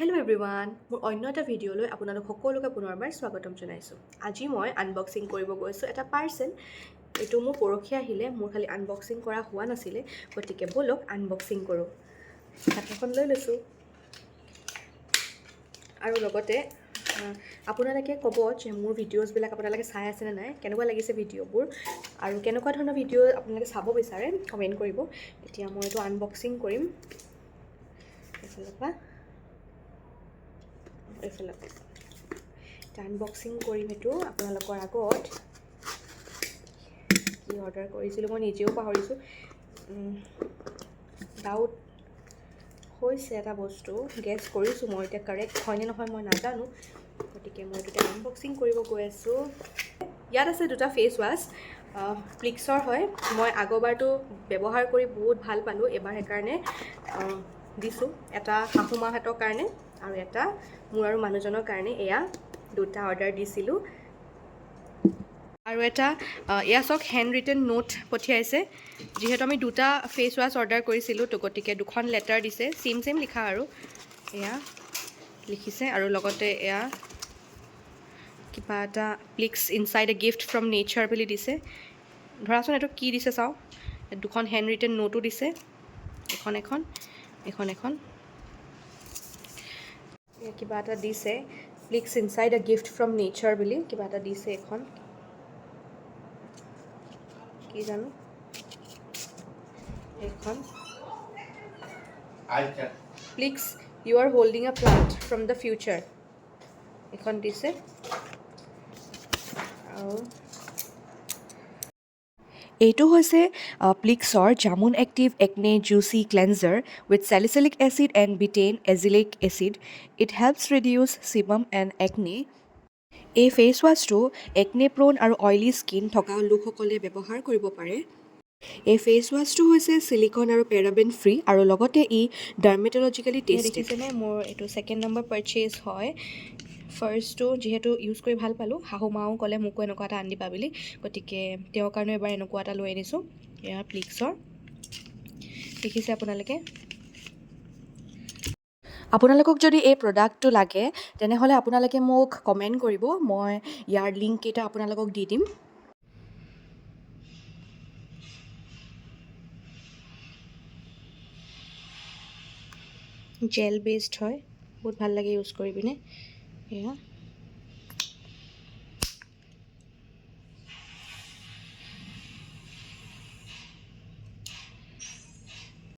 Hello' everyone, মোৰ অন্য এটা ভিডিঅ'লৈ আপোনালোক সকলোকে পুনৰবাৰ স্বাগতম জনাইছোঁ। আজি মই আনবক্সিং কৰিব গৈছোঁ এটা পাৰ্চেল। এইটো মোৰ পৰহি আহিলে, মোৰ খালি আনবক্সিং কৰা হোৱা নাছিলে, গতিকে ব'লক আনবক্সিং কৰোঁ। হাতখন লৈ লৈছোঁ আৰু লগতে আপোনালোকে ক'ব যে মোৰ ভিডিঅ'ছবিলাক আপোনালোকে চাই আছেনে নাই, কেনেকুৱা লাগিছে ভিডিঅ'বোৰ আৰু কেনেকুৱা ধৰণৰ ভিডিঅ' আপোনালোকে চাব বিচাৰে কমেণ্ট কৰিব। এতিয়া মই এইটো আনবক্সিং কৰিম। এইফালৰ পৰা এইফালে আনবক্সিং কৰিম এইটো আপোনালোকৰ আগত। কি অৰ্ডাৰ কৰিছিলোঁ মই নিজেও পাহৰিছোঁ। ডাউট হৈছে এটা বস্তু, গেছ কৰিছোঁ মই, এতিয়া কাৰেক্ট হয়নে নহয় মই নাজানো, গতিকে মই এইটো আনবক্সিং কৰিব গৈ আছোঁ। ইয়াত আছে দুটা ফেচ ৱাছ, প্লিক্সৰ হয়। মই আগৰবাৰটো ব্যৱহাৰ কৰি বহুত ভাল পালোঁ, এবাৰ সেইকাৰণে দিছোঁ। এটা শাহু মাহঁতৰ কাৰণে আৰু এটা মোৰ আৰু মানুহজনৰ কাৰণে। এয়া দুটা অৰ্ডাৰ দিছিলোঁ। আৰু এটা এয়া চাওক, হেণ্ড ৰিটেন নোট পঠিয়াইছে। যিহেতু আমি দুটা ফেচ ৱাছ অৰ্ডাৰ কৰিছিলোঁ, তো গতিকে দুখন লেটাৰ দিছে, চেম লিখা আৰু এয়া লিখিছে। আৰু লগতে এয়া কিবা এটা Plix inside a gift from nature বুলি দিছে। ধৰাচোন এইটো কি দিছে চাওঁ। দুখন হেণ্ড ৰিটেন নোটো দিছে, এখন কিবা এটা দিছে, Plix inside a gift from nature বুলি কিবা এটা দিছে। এখন কি জানো, এইখন Plix you are holding a plant from the future, এখন দিছে। আৰু এইটো হৈছে প্লিক্সৰ jamun active acne juicy cleanser with salicylic acid and betaine azelaic acid. It helps reduce sebum and acne. এই ফেচ ৱাছটো একনে প্ৰোন আৰু অইলী স্কিন থকা লোকসকলে ব্যৱহাৰ কৰিব পাৰে। এই ফেচ ৱাছটো হৈছে চিলিকন আৰু পেৰাবেন ফ্ৰী আৰু লগতে ই ডাৰ্মেটলজিকেলি টেষ্টেড। দেখিছেনে, মোৰ এইটো ছেকেণ্ড নম্বৰ পাৰচেজ হয়। ফাৰ্ষ্টটো যিহেতু ইউজ কৰি ভাল পালোঁ, শাহু মাও ক'লে মোকো এনেকুৱা এটা আনি দিবা বুলি, গতিকে তেওঁৰ কাৰণে এবাৰ এনেকুৱা এটা লৈ আনিছোঁ। এয়া প্লিক্সৰ, দেখিছে আপোনালোকে। আপোনালোকক যদি এই প্ৰডাক্টটো লাগে তেনেহ'লে আপোনালোকে মোক কমেণ্ট কৰিব, মই ইয়াৰ লিংককেইটা আপোনালোকক দি দিম। জেল বেছড হয়, বহুত ভাল লাগে ইউজ কৰি পিনে। এয়া